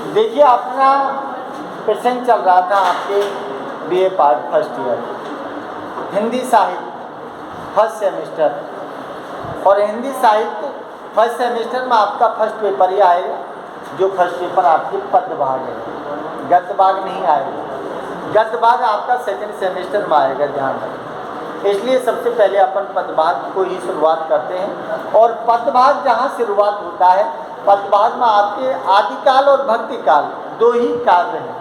देखिए, अपना प्रसंग चल रहा था आपके BA part first year Hindi साहित्य फर्स्ट सेमेस्टर, और हिंदी साहित्य फर्स्ट सेमेस्टर में आपका फर्स्ट पेपर ही आएगा, जो फर्स्ट पेपर आपके पद्य भाग है, गद्य भाग नहीं आएगा। गद्य भाग आपका सेकंड सेमेस्टर में आएगा, ध्यान रखें। इसलिए सबसे पहले अपन पद्य भाग को ही शुरुआत करते हैं। और पद्य भाग जहाँ शुरुआत होता है, पद्य भाग में आपके आदिकाल और भक्ति काल दो ही काल हैं।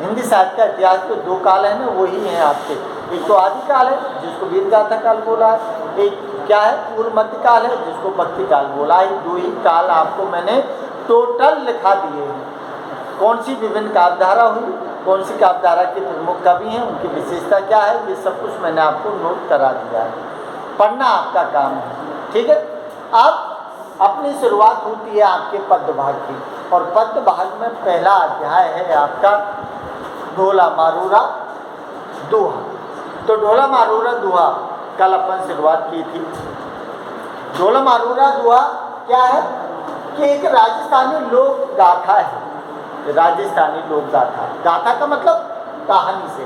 हिंदी साहित्य का इतिहास तो दो काल है ना, वही हैं आपके। एक तो आदिकाल है जिसको वीर गाथा काल बोला है, एक क्या है पूर्व मध्य काल है जिसको भक्ति काल बोला है। दो ही काल आपको मैंने टोटल लिखा दिए हैं। कौन सी विभिन्न काव्यधारा हुई, कौन सी काव्यधारा के प्रमुख कवि हैं, उनकी विशेषता क्या है, ये सब कुछ मैंने आपको नोट करा दिया है। पढ़ना आपका काम है, ठीक है। अब अपनी शुरुआत होती है आपके पद्य भाग की, और पद्य भाग में पहला अध्याय है आपका ढोला मारूरा दोहा। तो ढोला मारूरा दोहा कल अपन शुरुआत की थी। ढोला मारूरा दोहा क्या है कि एक राजस्थानी लोक गाथा है। राजस्थानी लोक गाथा, गाथा का मतलब कहानी से।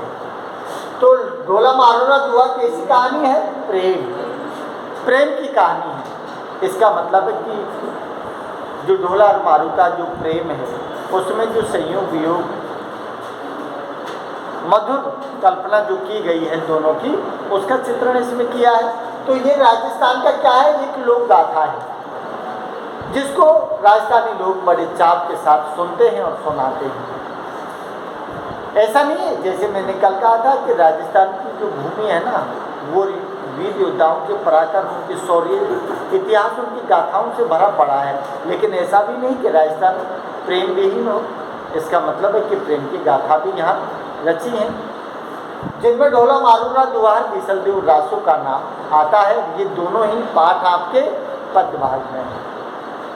तो ढोला मारूरा दोहा कैसी कहानी है? प्रेम की कहानी है। इसका मतलब है कि जो ढोला और मारू का जो प्रेम है, उसमें जो संयोग वियोग मधुर कल्पना जो की गई है दोनों की, उसका चित्रण इसमें किया है। तो ये राजस्थान का क्या है, एक लोक गाथा है जिसको राजस्थानी लोग बड़े चाव के साथ सुनते हैं और सुनाते हैं। ऐसा नहीं है, जैसे मैंने कल कहा था कि राजस्थान की जो भूमि है ना, वो वीर योद्धाओं के पराक्रम, उनके शौर्य, इतिहास, उनकी गाथाओं से भरा पड़ा है। लेकिन ऐसा भी नहीं कि राजस्थान प्रेम विहीन हो। इसका मतलब है कि प्रेम की गाथा भी यहाँ रची हैं, जिनमें ढोला मारूरा दोहा बीसलदेव रासो का नाम आता है। ये दोनों ही पाठ आपके पद्य भाग में है।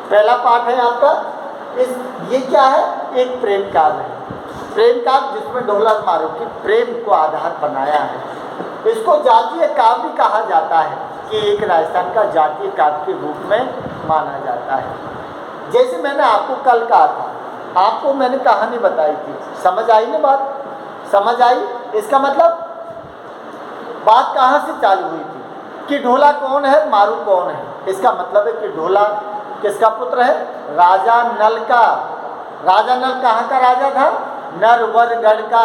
पहला पाठ है आपका ये क्या है, एक प्रेम काव्य है। प्रेम काव्य जिसमें ढोला मारू की प्रेम को आधार बनाया है। इसको जातीय काव्य कहा जाता है, कि एक राजस्थान का जातीय काव्य के रूप में माना जाता है। जैसे मैंने आपको कल कहा था, आपको मैंने कहानी बताई थी, समझ आई ना बात? समझ आई? इसका मतलब बात कहाँ से चालू हुई थी कि ढोला कौन है, मारू कौन है। इसका मतलब है कि ढोला किसका पुत्र है? राजा नल का। राजा नल कहाँ का राजा था? नरवरगढ़ का।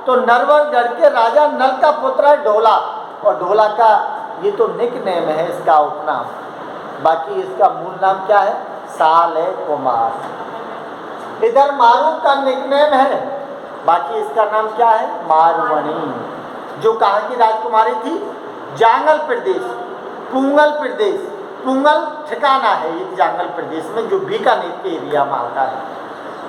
तो नरवरगढ़ के राजा नल का पुत्र है ढोला। और ढोला का ये तो निक नेम है, इसका उपनाम। बाकी इसका मूल नाम क्या है? साले कुमार। इधर मारू का निक नेम है, बाकी इसका नाम क्या है? मारवणी। जो कहाँ की राजकुमारी थी? जांगल प्रदेश, पुंगल प्रदेश। पुंगल ठिकाना है एक जांगल प्रदेश में, जो बीकानेर के एरिया में आता है।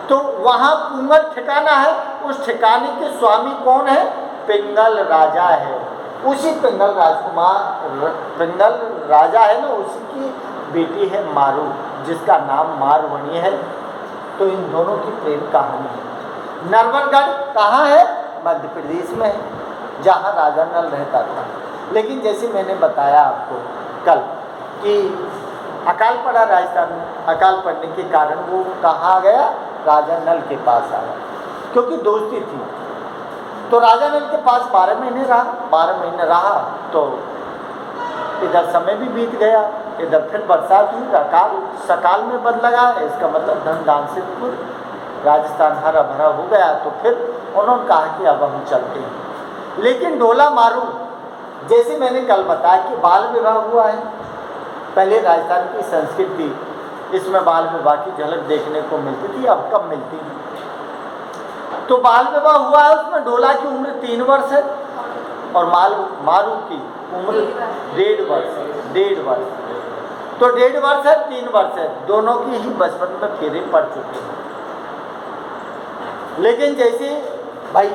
तो वहाँ पुंगल ठिकाना है। उस ठिकाने के स्वामी कौन है? पिंगल राजा है। उसी पिंगल पिंगल राजा है ना, उसी की बेटी है मारू, जिसका नाम मारवणी है। तो इन दोनों की प्रेम कहानी है। नरवरगढ़ कहाँ है? मध्य प्रदेश में है, जहाँ राजा नल रहता था। लेकिन जैसे मैंने बताया आपको कल कि अकाल पड़ा राजस्थान में। अकाल पड़ने के कारण वो कहाँ गया? राजा नल के पास आया, क्योंकि दोस्ती थी। तो राजा नल के पास 12 महीने रहा। 12 महीने रहा तो इधर समय भी बीत गया, इधर फिर बरसात हुई, अकाल सकाल में बद लगा। इसका मतलब धन दान से राजस्थान हरा भरा हो गया। तो फिर उन्होंने कहा कि अब हम चलते हैं। लेकिन ढोला मारू, जैसे मैंने कल बताया कि बाल विवाह हुआ है। पहले राजस्थान की संस्कृति इसमें बाल विवाह की झलक देखने को मिलती थी, अब कब मिलती है। तो बाल विवाह हुआ है, उसमें ढोला की उम्र 3 वर्ष है और मारू की उम्र 1.5 वर्ष है। 1.5 वर्ष। तो 1.5 वर्ष है, 3 वर्ष है, दोनों की ही बचपन में फेरे पड़ चुके हैं। लेकिन जैसे भाई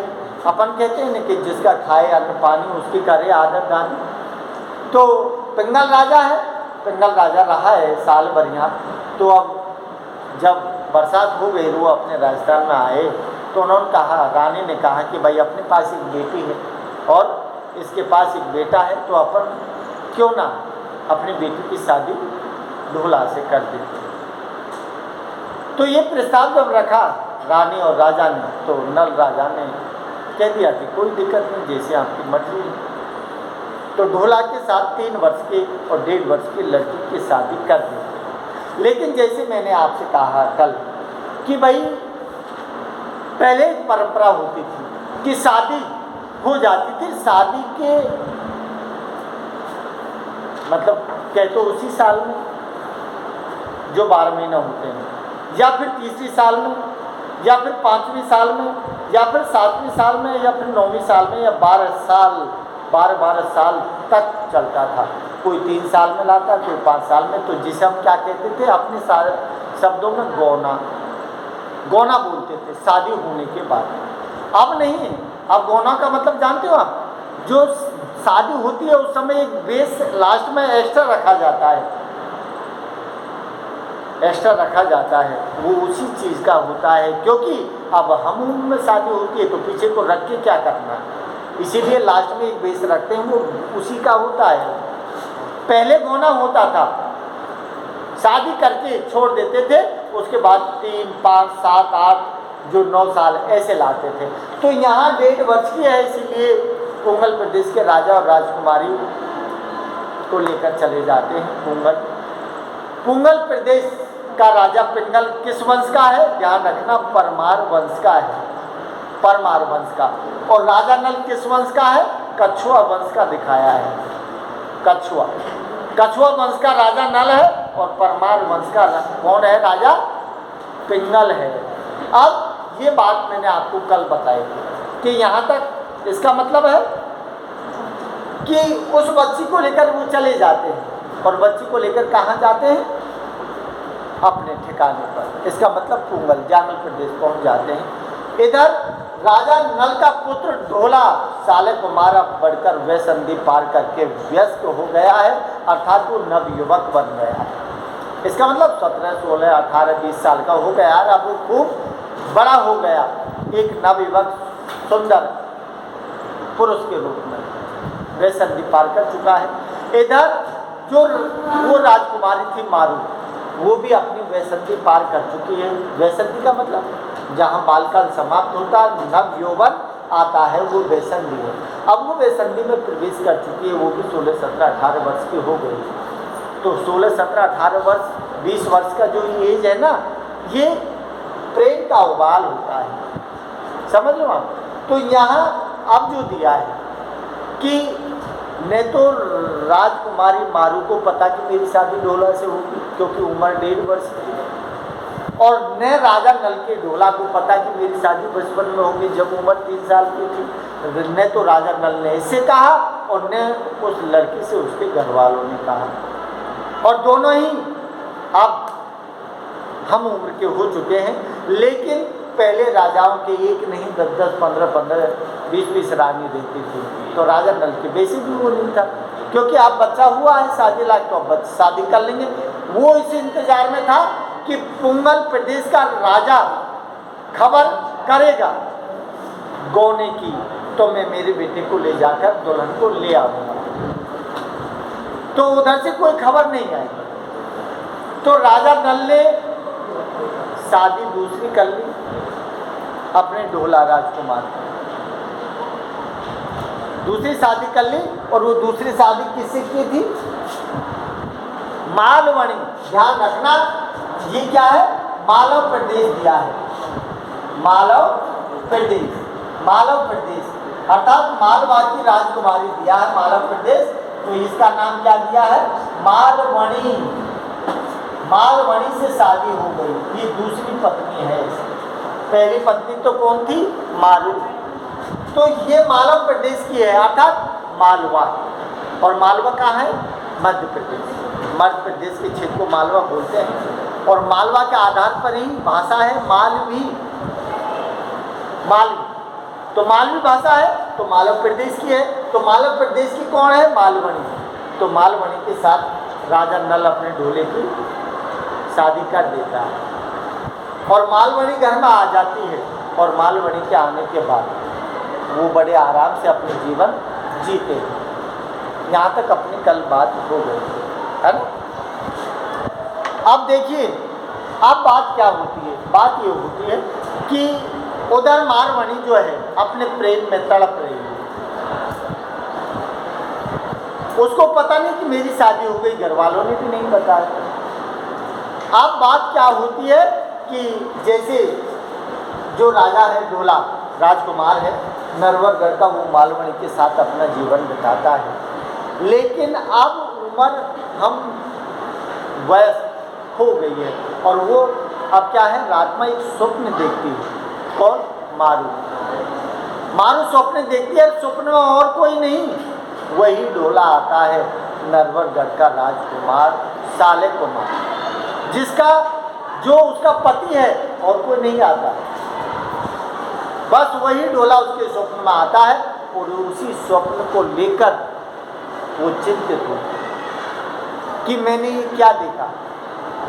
अपन कहते हैं ना कि जिसका खाए अन्न पानी उसकी करे आदर दानी। तो पिंगल राजा है, पिंगल राजा रहा है साल भर यहाँ। तो अब जब बरसात हो गई, वो अपने राजस्थान में आए, तो उन्होंने कहा, रानी ने कहा कि भाई अपने पास एक बेटी है और इसके पास एक बेटा है, तो अपन क्यों ना अपनी बेटी की शादी ढोला से कर देते। तो ये प्रस्ताव जब रखा रानी और राजा ने, तो नल राजा ने कह दिया कि कोई दिक्कत नहीं, जैसे आपकी मर्जी है। तो ढोला के साथ 3 वर्ष के और 1.5 वर्ष की लड़की की शादी कर दी। लेकिन जैसे मैंने आपसे कहा कल कि भाई पहले एक परंपरा होती थी कि शादी हो जाती थी, शादी के मतलब कह तो उसी साल में जो 12 महीने होते हैं, या फिर तीसरी साल में, या फिर 5वीं साल में, या फिर 7वीं साल में, या फिर 9वीं साल में, या 12 साल तक चलता था। कोई 3 साल में लाता, कोई 5 साल में। तो जिसे हम क्या कहते थे अपने सारे शब्दों में गौना बोलते थे शादी होने के बाद। अब नहीं, अब गौना का मतलब जानते हो आप, जो शादी होती है उस समय एक बेस लास्ट में एक्स्ट्रा रखा जाता है, एक्स्ट्रा रखा जाता है, वो उसी चीज़ का होता है। क्योंकि अब हम उम्र में शादी होती है तो पीछे को रख के क्या करना है, इसीलिए लास्ट में एक बेस रखते हैं, वो उसी का होता है। पहले गौना होता था, शादी करके छोड़ देते थे, उसके बाद 3, 5, 7, 8 जो 9 साल ऐसे लाते थे। तो यहाँ 1.5 वर्ष की है, इसीलिए पुंगल प्रदेश के राजा और राजकुमारी को लेकर चले जाते हैं पुंगल प्रदेश का राजा पिंगल किस वंश का है, ध्यान रखना, परमार वंश का है, परमार वंश का। और राजा नल किस वंश का है, कछुआ वंश का दिखाया है। कछुआ वंश का राजा नल है और परमार वंश का कौन है, राजा पिंगल है। अब ये बात मैंने आपको कल बताई थी कि यहाँ तक इसका मतलब है कि उस बच्ची को लेकर वो चले जाते हैं, और बच्ची को लेकर कहाँ जाते हैं, अपने ठिकाने पर। इसका मतलब पुंगल जामल प्रदेश पहुँच जाते हैं। इधर राजा नल का पुत्र ढोला साले को मारा बढ़कर वह संधि पार करके व्यस्त हो गया है, अर्थात वो नवयुवक बन गया है। इसका मतलब 17, 16, 18, 20 साल का हो गया, अब वो खूब बड़ा हो गया, एक नवयुवक सुंदर पुरुष के रूप में वह संधि पार कर चुका है। इधर जो वो राजकुमारी थी मारू, वो भी अपनी वैसंती पार कर चुकी है। वैसंती का मतलब जहाँ बालकाल समाप्त होता है, नव यौवन आता है, वो वैसंती है। अब वो वैसंती में प्रवेश कर चुकी है, वो भी 16, 17, 18 वर्ष की हो गई। तो 16, 17, 18 वर्ष, 20 वर्ष का जो एज है ना, ये प्रेम का उबाल होता है, समझ लो आप। तो यहाँ अब जो दिया है कि न तो राजकुमारी मारू को पता कि मेरी शादी ढोला से होगी क्योंकि उम्र 1.5 वर्ष की है, और न राजा नल के ढोला को पता कि मेरी शादी बचपन में होगी जब उम्र 3 साल की थी। न तो राजा नल ने इससे कहा और न उस लड़की से उसके घर वालों ने कहा, और दोनों ही अब हम उम्र के हो चुके हैं। लेकिन पहले राजाओं के एक नहीं 10-10, 15-15, 20-20 रानी रहती थी, तो राजा नल के बेसिक भी वो नहीं था, क्योंकि आप बच्चा हुआ है शादी लायक तो अब शादी कर लेंगे। वो इस इंतजार में था कि पुंगल प्रदेश का राजा खबर करेगा गौने की, तो मैं मेरे बेटे को ले जाकर दुल्हन को ले आऊँगा। तो उधर से कोई खबर नहीं आई, तो राजा नल ने शादी दूसरी कर ली अपने ढोला राजकुमार, दूसरी शादी कर ली। और वो दूसरी शादी किससे की थी, मालवणी। ध्यान रखना, ये क्या है, मालव प्रदेश दिया है, मालव प्रदेश, मालव प्रदेश अर्थात मालवा की राजकुमारी दिया है मालव प्रदेश। तो इसका नाम क्या दिया है, मालवणी। मालवणी से शादी हो गई, ये दूसरी पत्नी है इसकी। पहली पत्नी तो कौन थी, मालू। तो ये मालव प्रदेश की है, अर्थात मालवा। और मालवा कहाँ है, मध्य प्रदेश। मध्य प्रदेश के क्षेत्र को मालवा बोलते हैं, और मालवा के आधार पर ही भाषा है मालवी। मालवी तो मालवी भाषा है, तो मालव प्रदेश की है। तो मालव प्रदेश की कौन है, मालवणी। तो मालवणी के साथ राजा नल अपने ढोले की शादी कर देता है, और मालवणी घर में आ जाती है। और मालवणी के आने के बाद वो बड़े आराम से अपने जीवन जीते हैं। यहाँ तक अपनी कल बात हो गई है ना। अब देखिए, अब बात क्या होती है, बात ये होती है कि उधर मारवाणी जो है अपने प्रेम में तड़प रही है, उसको पता नहीं कि मेरी शादी हो गई, घर वालों ने भी नहीं बताया। अब बात क्या होती है कि जैसे जो राजा है ढोला राजकुमार है नरवरगढ़ का, वो मालवणी के साथ अपना जीवन बिताता है, लेकिन अब उम्र हम वयस्क हो गई है और वो अब क्या है, रात में एक स्वप्न देखती है। कौन? मारू स्वप्न देखती है, स्वप्न में और कोई नहीं, वही ढोला आता है, नरवरगढ़ का राजकुमार साले कुमार, जिसका जो उसका पति है और कोई नहीं आता, बस वही ढोला उसके स्वप्न में आता है और उसी स्वप्न को लेकर वो चिंतित हो कि मैंने ये क्या देखा।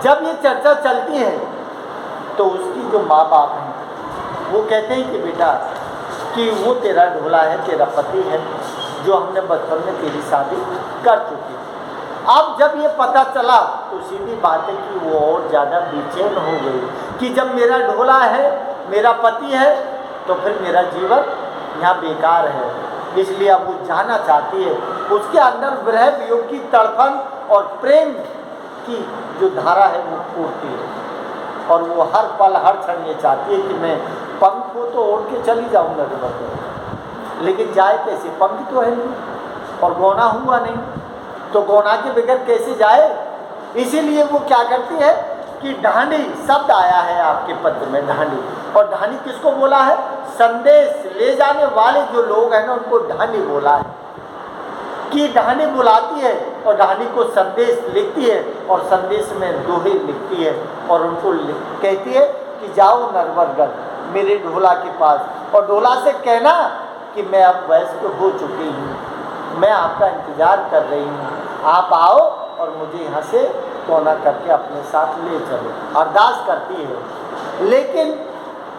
जब ये चर्चा चलती है तो उसकी जो माँ बाप हैं वो कहते हैं कि बेटा कि वो तेरा ढोला है, तेरा पति है, जो हमने बचपन में तेरी शादी कर चुकी है। अब जब ये पता चला तो सीधी बात है कि वो और ज़्यादा बेचैन हो गई कि जब मेरा ढोला है, मेरा पति है, तो फिर मेरा जीवन यहाँ बेकार है, इसलिए अब वो जाना चाहती है। उसके अंदर विरह वियोग की तड़पन और प्रेम की जो धारा है वो फूटती है और वो हर पल हर क्षण ये चाहती है कि मैं पंख को तो ओढ़ के चली जाऊँगा तो, लेकिन जाए कैसे, पंख तो है नहीं और गौना हुआ नहीं, तो गौना के बगैर कैसे जाए। इसीलिए वो क्या करती है कि ढांडी शब्द आया है आपके पत्र में, ढांडी, और ढांडी किसको बोला है? संदेश ले जाने वाले जो लोग हैं ना उनको ढांडी बोला है कि ढांडी बुलाती है और ढांडी को संदेश लिखती है और संदेश में दोहे लिखती है और उनको कहती है कि जाओ नरवरगढ़ मेरे ढोला के पास, और ढोला से कहना कि मैं अब वयस्क हो चुकी हूँ, मैं आपका इंतज़ार कर रही हूँ, आप आओ और मुझे यहाँ से कोना करके अपने साथ ले चलो। अरदास करती है, लेकिन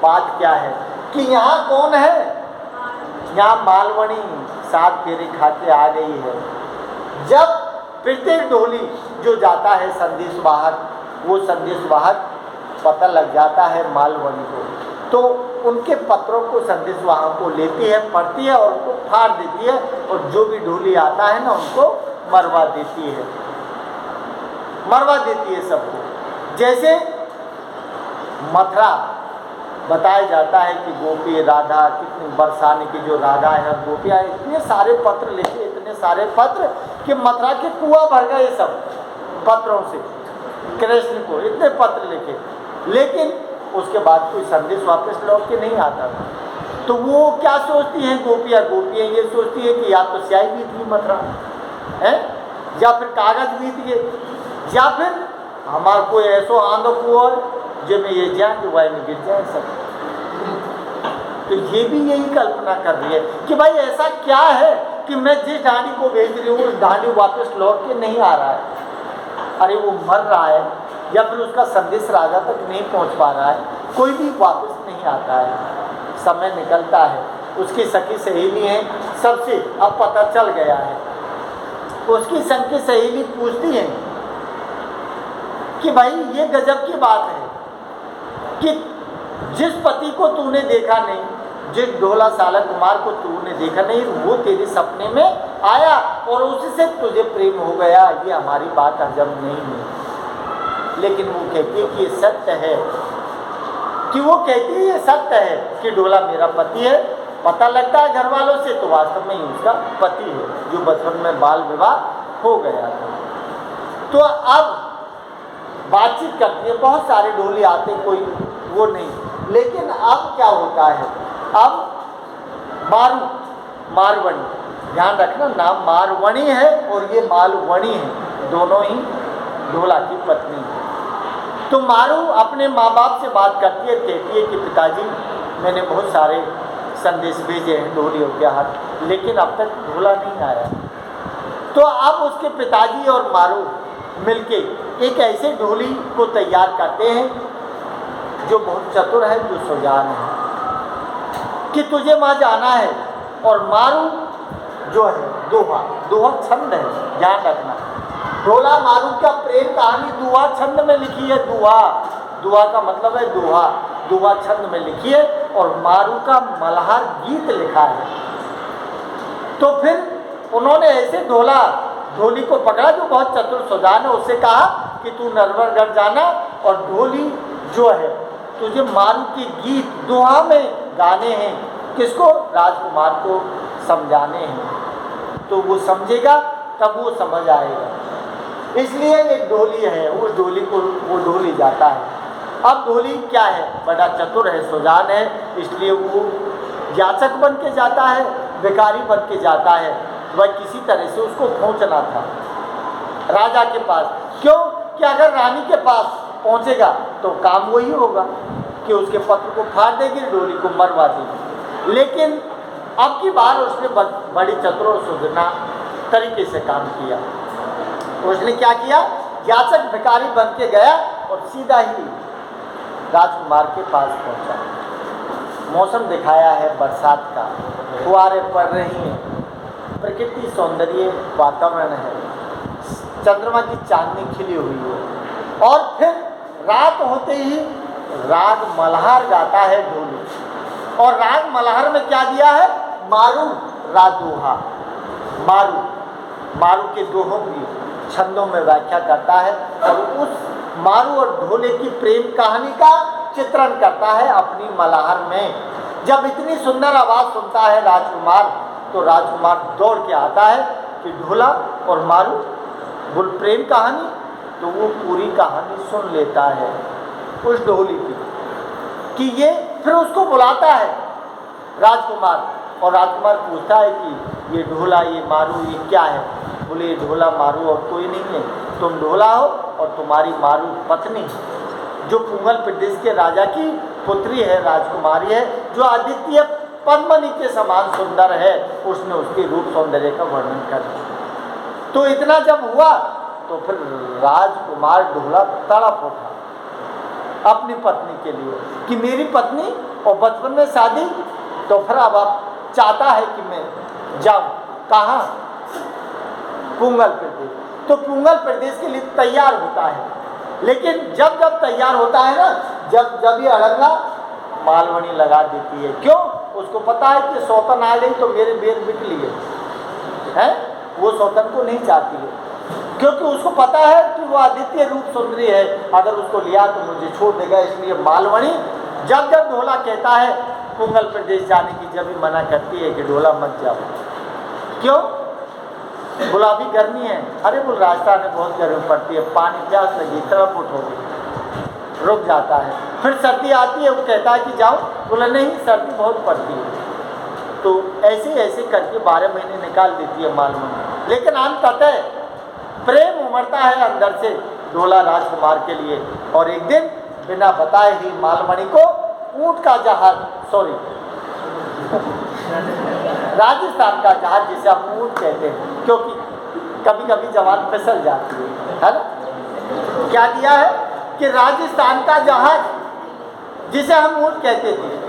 बात क्या है कि यहाँ कौन है? यहाँ मालवणी 7 फेरे खा के आ गई है। जब प्रत्येक ढोली जो जाता है संदेशवाहक, वो संदेशवाहक पता लग जाता है मालवणी को, तो उनके पत्रों को संदेशवाहक को लेती है, पढ़ती है और उनको फाड़ देती है और जो भी ढोली आता है ना उनको मरवा देती है, मरवा देती है सबको। जैसे मथुरा बताया जाता है कि गोपी राधा कितनी बरसाने की जो राधा है गोपियाँ, इतने सारे पत्र लिखे, इतने सारे पत्र कि मथुरा के कुआं भर गए सब पत्रों से, कृष्ण को इतने पत्र लिखे, लेकिन उसके बाद कोई संदेश वापस लौट के नहीं आता था। तो वो क्या सोचती हैं गोपियाँ ये सोचती है कि या तो स्याही बीत गई मथुरा है, या फिर कागज बीत गए, या फिर हमारा कोई ऐसो आंधो कुआ जिसमें ये जाए कि वाई में गिर जाए सब। तो ये भी यही कल्पना कर रही है कि भाई ऐसा क्या है कि मैं जिस ढांडी को भेज रही हूँ उस ढांडी वापस लौट के नहीं आ रहा है, अरे वो मर रहा है या फिर उसका संदेश राजा तक नहीं पहुँच पा रहा है, कोई भी वापस नहीं आता है। समय निकलता है, उसकी सखी सहेली है, सबसे अब पता चल गया है। उसकी सखी सहेली पूछती है कि भाई ये गजब की बात है कि जिस पति को तूने देखा नहीं, जिस ढोला साला कुमार को तूने देखा नहीं, वो तेरे सपने में आया और उससे तुझे प्रेम हो गया, ये हमारी बात हजम नहीं है। लेकिन वो कहती है कि ये सत्य है, कि वो कहती है ये सत्य है कि ढोला मेरा पति है। पता लगता है घर वालों से तो वास्तव में ही उसका पति है, जो बचपन में बाल विवाह हो गया था। तो अब बातचीत करती है, बहुत सारे ढोली आते, कोई वो नहीं। लेकिन अब क्या होता है, अब मारवणी, ध्यान रखना नाम मारवणी है और ये मालवणी है, दोनों ही ढोला की पत्नी है। तो मारू अपने माँ बाप से बात करती है, कहती है कि पिताजी मैंने बहुत सारे संदेश भेजे हैं ढोलियों के हाथ, लेकिन अब तक ढोला नहीं आया। तो अब उसके पिताजी और मारू मिलके एक ऐसे ढोली को तैयार करते हैं जो बहुत चतुर है, जो सुजान है, कि तुझे वहाँ जाना है। और मारू जो है दोहा छंद है, ध्यान रखना। ढोला मारू का प्रेम कहानी दुआ छंद में लिखी है। दुआ का मतलब है दोहा। दुआ छंद में लिखी है और मारू का मल्हार गीत लिखा है। तो फिर उन्होंने ऐसे ढोली को पकड़ा जो बहुत चतुर सुजान है, उससे कहा कि तू नरवरगढ़ जाना और ढोली जो है तुझे मारू के गीत दुआ में गाने हैं। किसको? राजकुमार को समझाने हैं। तो वो समझेगा तब वो समझ आएगा। इसलिए एक ढोली है, उस ढोली को वो ढोली जाता है। अब ढोली क्या है? बड़ा चतुर है, सुजान है, इसलिए वो याचक बन के जाता है, भिखारी बन के जाता है। वह किसी तरह से उसको पहुंचना था राजा के पास। क्यों? कि अगर रानी के पास पहुंचेगा तो काम वही होगा कि उसके पत्र को फाड़ देगी, ढोली को मरवा देगी। लेकिन अब की बार उसने बड़ी चतुर और सुधना तरीके से काम किया। उसने क्या किया? याचक भिखारी बन के गया और सीधा ही राजकुमार के पास पहुंचा। मौसम दिखाया है बरसात का, फुहारें पड़ रही हैं, प्रकृति सौंदर्य वातावरण है, चंद्रमा की चांदनी खिली हुई है। और फिर रात होते ही राग मल्हार गाता है ढोली। और राग मल्हार में क्या दिया है? मारू रादोहा। मारू के दोहों की छंदों में व्याख्या करता है और उस मारू और ढोले की प्रेम कहानी का चित्रण करता है अपनी मल्हार में। जब इतनी सुंदर आवाज़ सुनता है राजकुमार, तो राजकुमार दौड़ के आता है कि ढोला और मारू बोल प्रेम कहानी। तो वो पूरी कहानी सुन लेता है उस ढोली की कि ये, फिर उसको बुलाता है राजकुमार। और राजकुमार पूछता है कि ये ढोला, ये मारू, ये क्या है? बोले ये ढोला मारू और कोई नहीं है, तुम ढोला हो और तुम्हारी मारू पत्नी, जो पुंगल प्रदेश के राजा की पुत्री है, राजकुमारी है, जो आदित्य पद्मनी के समान सुंदर है। उसने उसके रूप सौंदर्य का वर्णन कर दिया। तो इतना जब हुआ तो फिर राजकुमार ढोला तड़प उठा अपनी पत्नी के लिए कि मेरी पत्नी और बचपन में शादी, तो फिर अब आप चाहता है कि मैं जाऊं कहाँ? पुंगल प्रदेश। तो पुंगल प्रदेश के लिए तैयार होता है। लेकिन जब जब तैयार होता है ना, जब ये अड़ंगा मालवनी लगा देती है। क्यों? उसको पता है कि सौतन आ गई तो मेरे बेर बिक लिए हैं, वो सौतन को नहीं चाहती है, क्योंकि उसको पता है कि वो आदित्य रूप सुंदरी है, अगर उसको लिया तो मुझे छोड़ देगा। इसलिए मालवनी जब जब ढोला कहता है पुंगल प्रदेश जाने की, जब भी मना करती है कि ढोला मत जाओ। क्यों? बोला अभी गर्मी है। अरे बोल राजस्थान में बहुत गर्मी पड़ती है, पानी प्यास लगी, तड़प उठोगे, रुक जाता है। फिर सर्दी आती है, वो कहता है कि जाओ। बोला नहीं, सर्दी बहुत पड़ती है। तो ऐसे ऐसे करके 12 महीने निकाल देती है मालवनी। लेकिन अंततः प्रेम उमड़ता है अंदर से ढोला राजकुमार के लिए। और एक दिन बिना बताए ही मालवनी को ऊंट का जहाज, सॉरी राजस्थान का जहाज, जिसे हम ऊंट कहते हैं, क्योंकि कभी कभी जवान फिसल जाती है ना, क्या दिया है कि राजस्थान का जहाज, जिसे हम ऊंट कहते थे।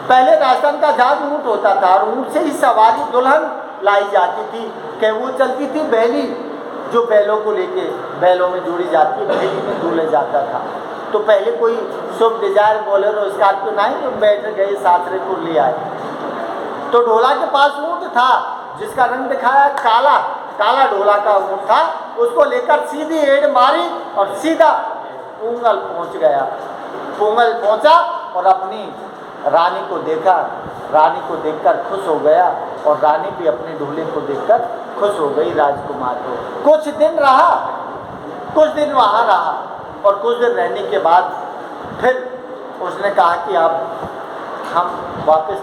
पहले राजस्थान का जहाज ऊंट होता था और ऊंट से ही सवारी दुल्हन लाई जाती थी कि वो चलती थी बैली, जो बैलों को लेके बैलों में जोड़ी जाती है, बैली में दूल्हा जाता था। तो पहले कोई शुभ डिजायर बोलेरो स्कॉर्पियो नहीं, तो बैठ गए सासरे को ले आए। तो ढोला के पास ऊंट था जिसका रंग दिखाया काला, काला ढोला का ऊंट था। उसको लेकर सीधी एड़ मारी और सीधा पुंगल पहुंच गया। पुंगल पहुंचा और अपनी रानी को देखा, रानी को देखकर खुश हो गया और रानी भी अपने ढोले को देखकर खुश हो गई राजकुमार को। कुछ दिन रहा, कुछ दिन वहाँ रहा और कुछ दिन रहने के बाद फिर उसने कहा कि अब हम वापस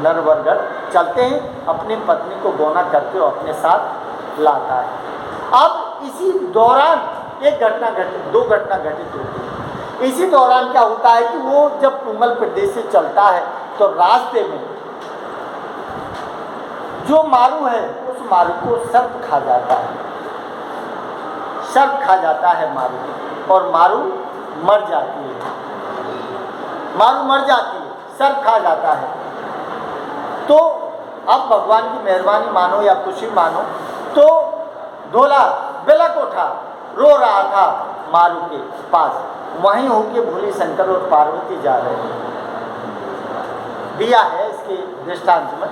नरवरगढ़ चलते हैं। अपनी पत्नी को गौना करके अपने साथ लाता है। अब इसी दौरान दो घटना घटित होती है। इसी दौरान क्या होता है कि वो जब पुंगल प्रदेश से चलता है तो रास्ते में जो मारू है उस मारू को सर्प खा जाता है, सर्प खा जाता है मारू, और मारू मर जाती है। मारू मर जाती है, सर्प खा जाता है। तो अब भगवान की मेहरबानी मानो या खुशी मानो, तो ढोला बिलक उठा, रो रहा था मारू के पास वहीं होके भोले शंकर और पार्वती जा रहे हैं। दिया है इसके दृष्टांत में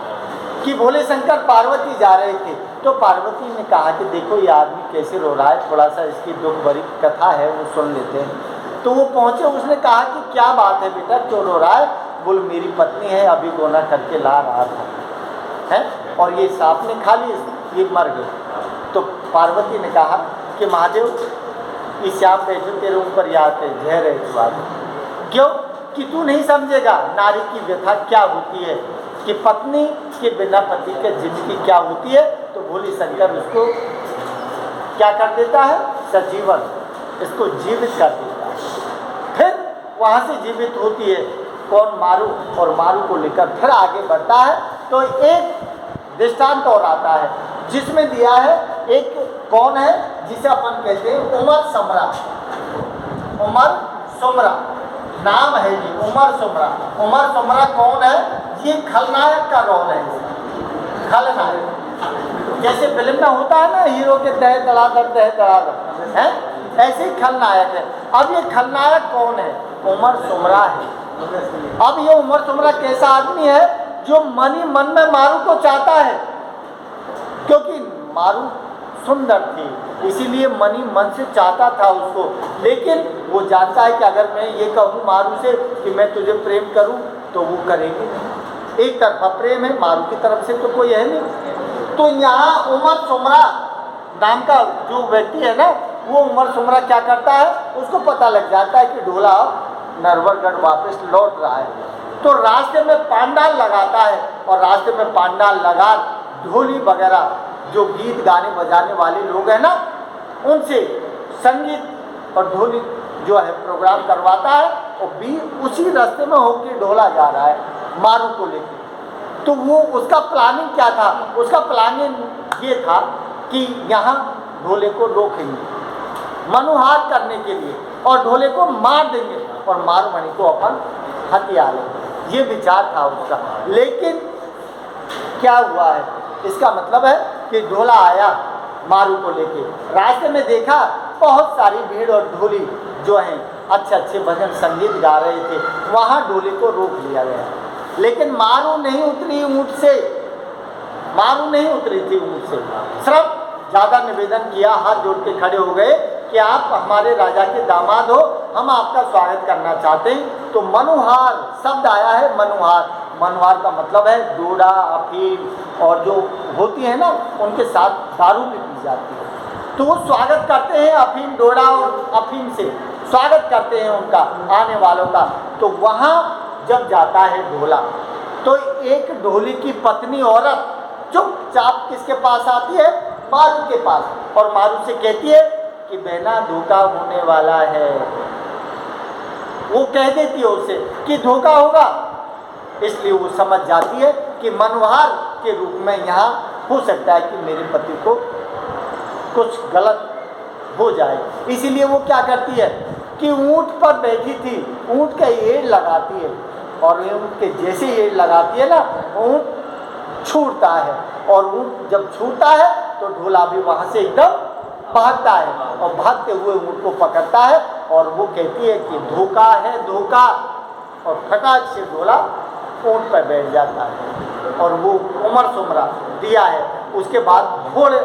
कि भोले शंकर पार्वती जा रहे थे, तो पार्वती ने कहा कि देखो ये आदमी कैसे रो रहा है, थोड़ा सा इसकी दुख भरी कथा है वो सुन लेते हैं। तो वो पहुँचे, उसने कहा कि क्या बात है बेटा, क्यों रो रहा है? बोल मेरी पत्नी है, अभी गोना करके ला रहा था है और ये सांप ने खा ली, ये मर गई। तो पार्वती ने कहा कि महादेव ये सांप बैठे तेरे ऊपर याद है, जहर है इस बात, क्यों कि तू नहीं समझेगा नारी की व्यथा क्या होती है, कि पत्नी के बिना पति के जिंदगी क्या होती है। तो भोले शंकर उसको क्या कर देता है, सजीवन, इसको जीवित कर देता है। फिर वहाँ से जीवित होती है कौन, मारू, और मारू को लेकर फिर आगे बढ़ता है। तो एक दृष्टांत और आता है जिसमें दिया है, एक कौन है जिसे अपन कहते हैं उमर समरा। उमर सुमरा नाम है जी, उमर सुमरा। उमर सुमरा कौन है? ये खलनायक का रोल है, खलनायक। जैसे फिल्म में होता है ना, हीरो के तह धड़ाधड़ है, ऐसे ही खलनायक है। अब ये खलनायक कौन है? उमर सुमरा है। अब ये उमर सुमरा कैसा आदमी है? जो मन ही मन में मारू को चाहता है, क्योंकि मारू सुंदर थी, इसीलिए मन ही मन से चाहता था उसको। लेकिन वो जानता है कि अगर मैं ये कहूँ मारू से कि मैं तुझे प्रेम करूँ तो वो करेगी नहीं। एक तरफा प्रेम है, मारू की तरफ से तो कोई है नहीं। तो यहाँ उमर सुमरा नाम का जो व्यक्ति है ना, वो उमर सुमरा क्या करता है, उसको पता लग जाता है कि ढोला नरवरगढ़ वापस लौट रहा है। तो रास्ते में पांडाल लगाता है, और रास्ते में पांडाल लगा ढोली वगैरह जो गीत गाने बजाने वाले लोग हैं ना, उनसे संगीत और ढोली जो है प्रोग्राम करवाता है। और भी उसी रास्ते में होकर ढोला जा रहा है मारू को लेकर। तो वो उसका प्लानिंग क्या था? उसका प्लानिंग ये था कि यहाँ ढोले को रोकेंगे मनुहार करने के लिए, और ढोले को मार देंगे और मारूमणि को अपन हथिया लेंगे। ये विचार था उसका। लेकिन क्या हुआ है, इसका मतलब है कि ढोला आया मारू को लेके, रास्ते में देखा बहुत सारी भीड़ और ढोली जो हैं अच्छे अच्छे भजन संगीत गा रहे थे, वहाँ ढोले को रोक लिया गया। लेकिन मारू नहीं उतरी ऊँट से, मारू नहीं उतरी थी ऊँट से। सिर्फ ज़्यादा निवेदन किया, हाथ जोड़ के खड़े हो गए कि आप हमारे राजा के दामाद हो, हम आपका स्वागत करना चाहते हैं। तो मनुहार शब्द आया है, मनुहार। मनुहार का मतलब है डोडा, अफीम और जो होती है ना उनके साथ दारू भी पी जाती है। तो वो स्वागत करते हैं अफीम, डोडा और अफीम से स्वागत करते हैं उनका, आने वालों का। तो वहाँ जब जाता है ढोला, तो एक ढोली की पत्नी औरत चुपचाप किसके पास आती है? मारू के पास, और मारू से कहती है कि बहना धोखा होने वाला है। वो कह देती है उसे कि धोखा होगा, इसलिए वो समझ जाती है कि मनुहार के रूप में यहाँ हो सकता है कि मेरे पति को कुछ गलत हो जाए। इसीलिए वो क्या करती है कि ऊँट पर बैठी थी, ऊँट का एड़ लगाती है, और ऊँट के जैसे एड़ लगाती है ना, ऊँट छूटता है, और ऊँट जब छूटता है तो ढोला भी वहाँ से एकदम भागता है, और भागते हुए ऊँट को पकड़ता है, और वो कहती है कि धोखा है धोखा, और फटाक से ढोला ऊँट पर बैठ जाता है। और वो उमर सुमरा दिया है। उसके बाद घोड़े,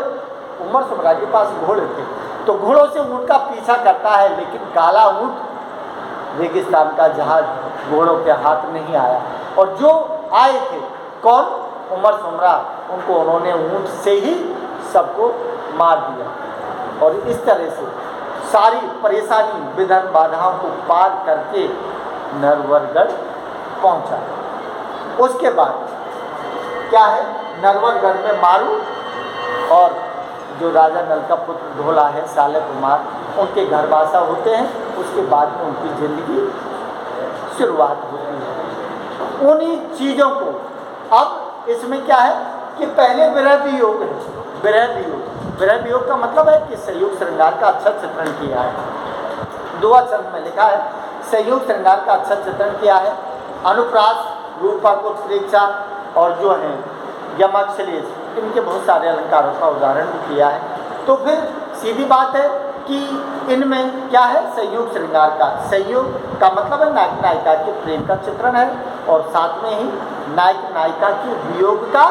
उमर सुमरा के पास घोड़े थे, तो घोड़ों से ऊँट का पीछा करता है, लेकिन काला ऊँट रेगिस्तान का जहाज घोड़ों के हाथ नहीं आया। और जो आए थे कौन? उमर सुमरा, उनको उन्होंने ऊँट से ही सबको मार दिया। और इस तरह से सारी परेशानी विघ्न बाधाओं को पार करके नरवरगढ़ पहुंचा। उसके बाद क्या है, नरवरगढ़ में मारू और जो राजा नल का पुत्र ढोला है साले कुमार, उनके घरवासा होते हैं। उसके बाद में उनकी जिंदगी शुरुआत होती है उन्हीं चीज़ों को। अब इसमें क्या है कि पहले विरह वियोग है, विरह वियोग। विरह वियोग का मतलब है कि संयोग श्रृंगार का अच्छा चित्रण किया है। दो अक्षर में लिखा है संयोग श्रृंगार का अच्छा चित्रण किया है। अनुप्रास, रूपक, उत्प्रेक्षा और जो है यमक, श्लेष, इनके बहुत सारे अलंकारों का उदाहरण भी किया है। तो फिर सीधी बात है कि इनमें क्या है, संयोग श्रृंगार का, संयोग का मतलब है नायक नायिका के प्रेम का चित्रण है और साथ में ही नायक नायिका के वियोग का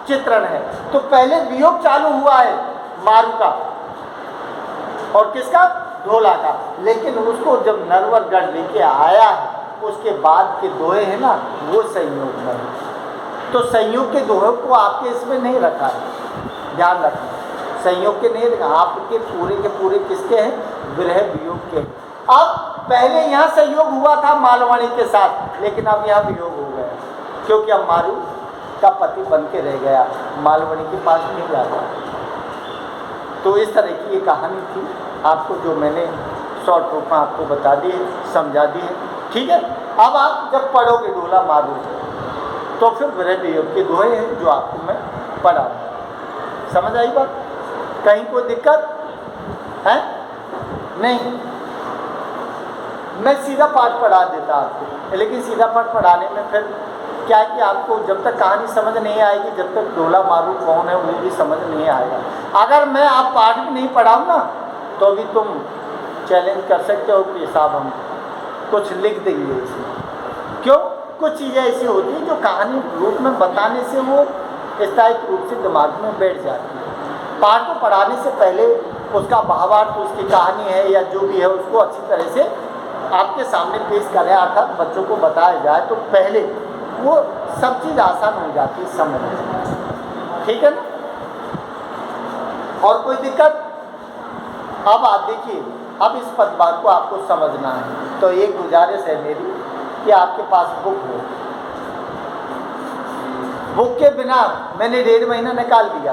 चित्रण है। तो पहले वियोग चालू हुआ है मारू का और किसका, ढोला का, लेकिन उसको जब नरवरगढ़ लेके आया है उसके बाद के दोहे हैं ना वो संयोग में है। तो संयोग के दोहे को आपके इसमें नहीं रखा है, ध्यान रखना, संयोग के नहीं रखा, आपके पूरे किसके हैं, विरह वियोग के। अब पहले यहाँ संयोग हुआ था मालवाणी के साथ, लेकिन अब यहाँ वियोग हो गया क्योंकि अब मारू का पति बन के रह गया, मालवाणी के पास नहीं जाता। तो इस तरह की ये कहानी थी, आपको जो मैंने शॉर्ट रूप में आपको बता दी है, समझा दी है, ठीक है। अब आप जब पढ़ोगे ढोला मारू तो फिर विरह वियोग के दोहे हैं जो आपको मैं पढ़ा, समझ आई बात, कहीं कोई दिक्कत है नहीं। मैं सीधा पाठ पढ़ा देता आपको, लेकिन सीधा पाठ पढ़ाने में फिर क्या है कि आपको जब तक कहानी समझ नहीं आएगी, जब तक ढोला मारू कौन है वो भी समझ नहीं आएगा। अगर मैं आप पाठ भी नहीं पढ़ाऊँ ना तो भी तुम चैलेंज कर सकते हो कि साहब हम कुछ लिख देंगे इसमें, क्यों, कुछ चीज़ें ऐसी होती हैं जो कहानी रूप में बताने से वो स्थायिक रूप से दिमाग में बैठ जाती है। पाठ को पढ़ाने से पहले उसका भावार्थ, उसकी कहानी है या जो भी है उसको अच्छी तरह से आपके सामने पेश करें, अर्थात बच्चों को बताया जाए तो पहले वो सब चीज़ आसान हो जाती है समझ, ठीक है ना। और कोई दिक्कत, अब आप देखिए, अब इस बात को आपको समझना है तो एक गुजारिश है मेरी कि आपके पास बुक हो, बुक के बिना मैंने 1.5 महीना निकाल दिया।